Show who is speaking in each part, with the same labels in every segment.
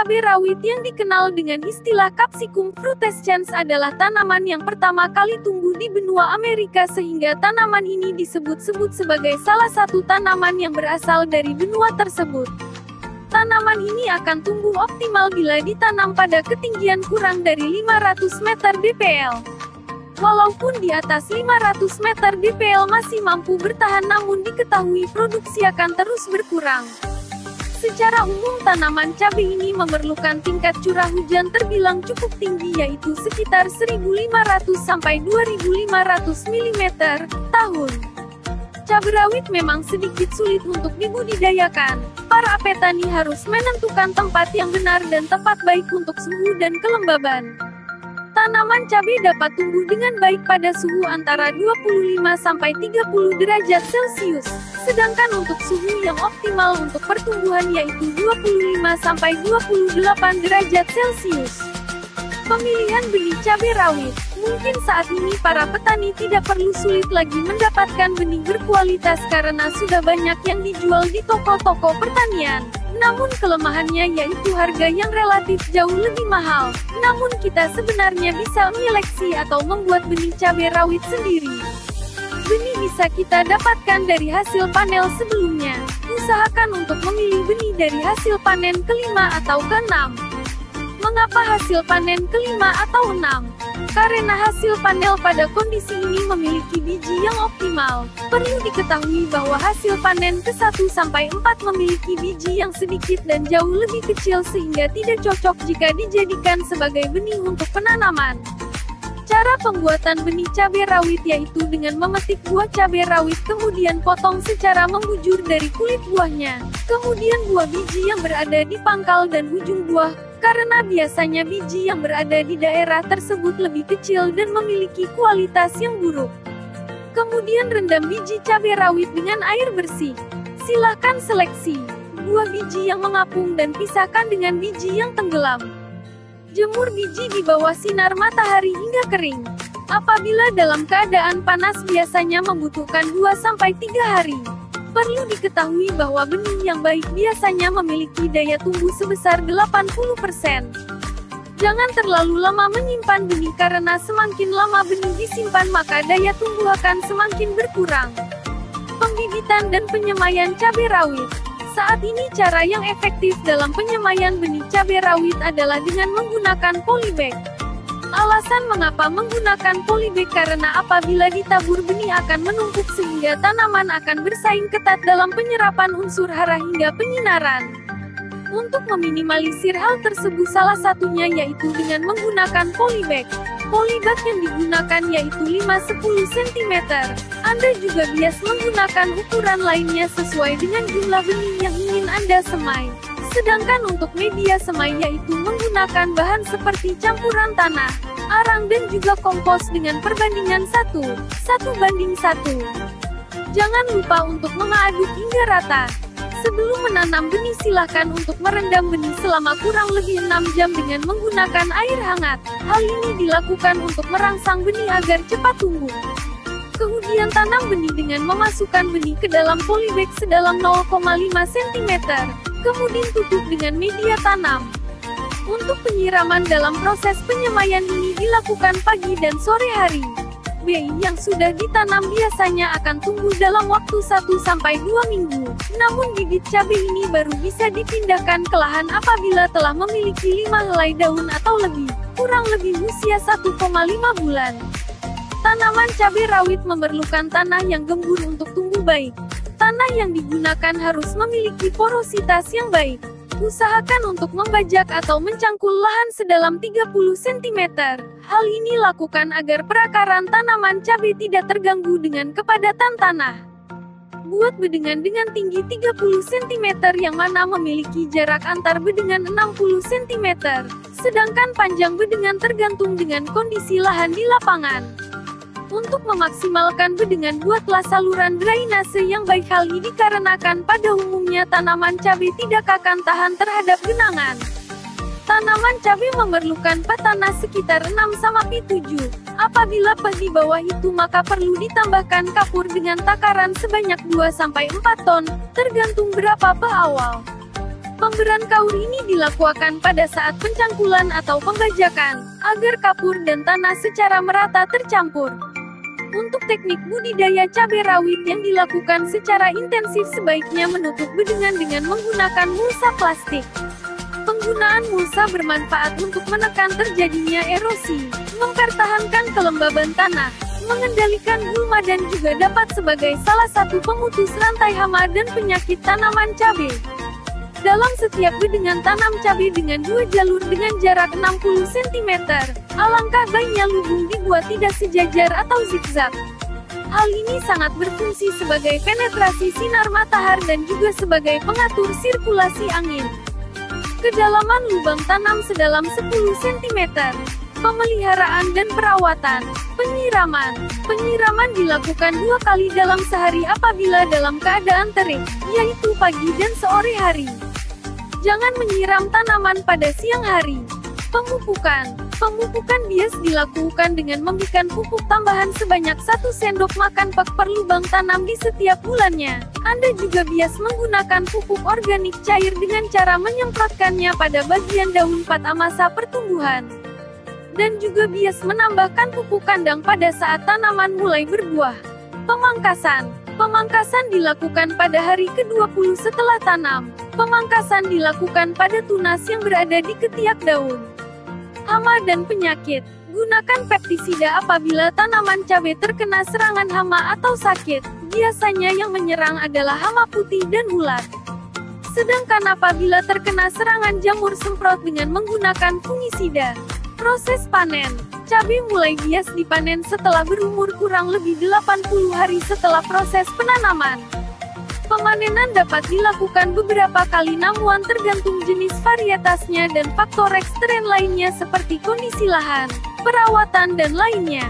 Speaker 1: Cabai rawit yang dikenal dengan istilah Capsicum frutescens adalah tanaman yang pertama kali tumbuh di benua Amerika sehingga tanaman ini disebut-sebut sebagai salah satu tanaman yang berasal dari benua tersebut. Tanaman ini akan tumbuh optimal bila ditanam pada ketinggian kurang dari 500 meter dpl. Walaupun di atas 500 meter dpl masih mampu bertahan, namun diketahui produksi akan terus berkurang. Secara umum tanaman cabai ini memerlukan tingkat curah hujan terbilang cukup tinggi, yaitu sekitar 1.500 sampai 2.500 mm tahun. Cabai rawit memang sedikit sulit untuk dibudidayakan. Para petani harus menentukan tempat yang benar dan tepat baik untuk suhu dan kelembaban. Tanaman cabai dapat tumbuh dengan baik pada suhu antara 25 sampai 30 derajat Celcius. Sedangkan untuk suhu yang optimal untuk pertumbuhan yaitu 25 sampai 28 derajat Celcius. Pemilihan benih cabai rawit. Mungkin saat ini para petani tidak perlu sulit lagi mendapatkan benih berkualitas karena sudah banyak yang dijual di toko-toko pertanian. Namun kelemahannya yaitu harga yang relatif jauh lebih mahal. Namun kita sebenarnya bisa menyeleksi atau membuat benih cabai rawit sendiri. Benih bisa kita dapatkan dari hasil panel sebelumnya. Usahakan untuk memilih benih dari hasil panen kelima atau keenam. Mengapa hasil panen kelima atau enam? Karena hasil panel pada kondisi ini memiliki biji yang optimal. Perlu diketahui bahwa hasil panen ke-1 sampai 4 memiliki biji yang sedikit dan jauh lebih kecil sehingga tidak cocok jika dijadikan sebagai benih untuk penanaman. Cara pembuatan benih cabai rawit yaitu dengan memetik buah cabai rawit kemudian potong secara membujur dari kulit buahnya. Kemudian buah biji yang berada di pangkal dan ujung buah, karena biasanya biji yang berada di daerah tersebut lebih kecil dan memiliki kualitas yang buruk. Kemudian rendam biji cabai rawit dengan air bersih. Silahkan seleksi buah biji yang mengapung dan pisahkan dengan biji yang tenggelam. Jemur biji di bawah sinar matahari hingga kering. Apabila dalam keadaan panas biasanya membutuhkan 2-3 hari. Perlu diketahui bahwa benih yang baik biasanya memiliki daya tumbuh sebesar 80%. Jangan terlalu lama menyimpan benih karena semakin lama benih disimpan maka daya tumbuh akan semakin berkurang. Pembibitan dan penyemaian cabai rawit. Saat ini cara yang efektif dalam penyemaian benih cabai rawit adalah dengan menggunakan polybag. Alasan mengapa menggunakan polybag karena apabila ditabur benih akan menumpuk sehingga tanaman akan bersaing ketat dalam penyerapan unsur hara hingga penyinaran. Untuk meminimalisir hal tersebut salah satunya yaitu dengan menggunakan polybag. Polybag yang digunakan yaitu 5-10 cm. Anda juga biasa menggunakan ukuran lainnya sesuai dengan jumlah benih yang ingin Anda semai. Sedangkan untuk media semai yaitu menggunakan bahan seperti campuran tanah, arang dan juga kompos dengan perbandingan 1:1. Jangan lupa untuk mengaduk hingga rata. Sebelum menanam benih silahkan untuk merendam benih selama kurang lebih 6 jam dengan menggunakan air hangat. Hal ini dilakukan untuk merangsang benih agar cepat tumbuh. Kemudian tanam benih dengan memasukkan benih ke dalam polybag sedalam 0,5 cm. Kemudian tutup dengan media tanam. Untuk penyiraman dalam proses penyemaian ini dilakukan pagi dan sore hari. Benih yang sudah ditanam biasanya akan tumbuh dalam waktu 1-2 minggu. Namun bibit cabai ini baru bisa dipindahkan ke lahan apabila telah memiliki 5 helai daun atau lebih, kurang lebih usia 1,5 bulan. Tanaman cabai rawit memerlukan tanah yang gembur untuk tumbuh baik. Tanah yang digunakan harus memiliki porositas yang baik. Usahakan untuk membajak atau mencangkul lahan sedalam 30 cm. Hal ini lakukan agar perakaran tanaman cabai tidak terganggu dengan kepadatan tanah. Buat bedengan dengan tinggi 30 cm yang mana memiliki jarak antar bedengan 60 cm. Sedangkan panjang bedengan tergantung dengan kondisi lahan di lapangan. Untuk memaksimalkan bedengan buatlah saluran drainase yang baik. Hal ini dikarenakan pada umumnya tanaman cabai tidak akan tahan terhadap genangan. Tanaman cabai memerlukan tanah sekitar 6-7. Apabila di bawah itu maka perlu ditambahkan kapur dengan takaran sebanyak 2-4 ton, tergantung berapa awal. Pemberan kaur ini dilakukan pada saat pencangkulan atau pembajakan, agar kapur dan tanah secara merata tercampur. Untuk teknik budidaya cabai rawit yang dilakukan secara intensif sebaiknya menutup bedengan dengan menggunakan mulsa plastik. Penggunaan mulsa bermanfaat untuk menekan terjadinya erosi, mempertahankan kelembaban tanah, mengendalikan gulma dan juga dapat sebagai salah satu pemutus rantai hama dan penyakit tanaman cabai. Dalam setiap bedengan tanam cabai dengan 2 jalur dengan jarak 60 cm, alangkah baiknya lubung dibuat tidak sejajar atau zigzag. Hal ini sangat berfungsi sebagai penetrasi sinar matahari dan juga sebagai pengatur sirkulasi angin. Kedalaman lubang tanam sedalam 10 cm. Pemeliharaan dan perawatan. Penyiraman. Penyiraman dilakukan 2 kali dalam sehari apabila dalam keadaan terik, yaitu pagi dan sore hari. Jangan menyiram tanaman pada siang hari. Pemupukan. Pemupukan bias dilakukan dengan memberikan pupuk tambahan sebanyak 1 sendok makan per lubang tanam di setiap bulannya. Anda juga bias menggunakan pupuk organik cair dengan cara menyemprotkannya pada bagian daun pada masa pertumbuhan. Dan juga bias menambahkan pupuk kandang pada saat tanaman mulai berbuah. Pemangkasan. Pemangkasan dilakukan pada hari ke-20 setelah tanam. Pemangkasan dilakukan pada tunas yang berada di ketiak daun. Hama dan penyakit. Gunakan pestisida apabila tanaman cabai terkena serangan hama atau sakit. Biasanya yang menyerang adalah hama putih dan ulat. Sedangkan apabila terkena serangan jamur, semprot dengan menggunakan fungisida. Proses panen. Cabai mulai bias dipanen setelah berumur kurang lebih 80 hari setelah proses penanaman. Pemanenan dapat dilakukan beberapa kali namun tergantung jenis varietasnya dan faktor ekstern lainnya seperti kondisi lahan, perawatan dan lainnya.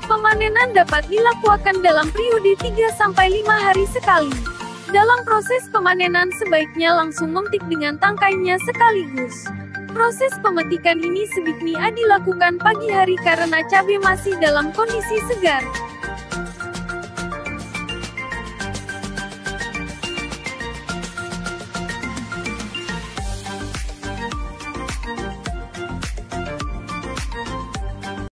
Speaker 1: Pemanenan dapat dilakukan dalam periode 3-5 hari sekali. Dalam proses pemanenan sebaiknya langsung memetik dengan tangkainya sekaligus. Proses pemetikan ini sebaiknya dilakukan pagi hari karena cabai masih dalam kondisi segar.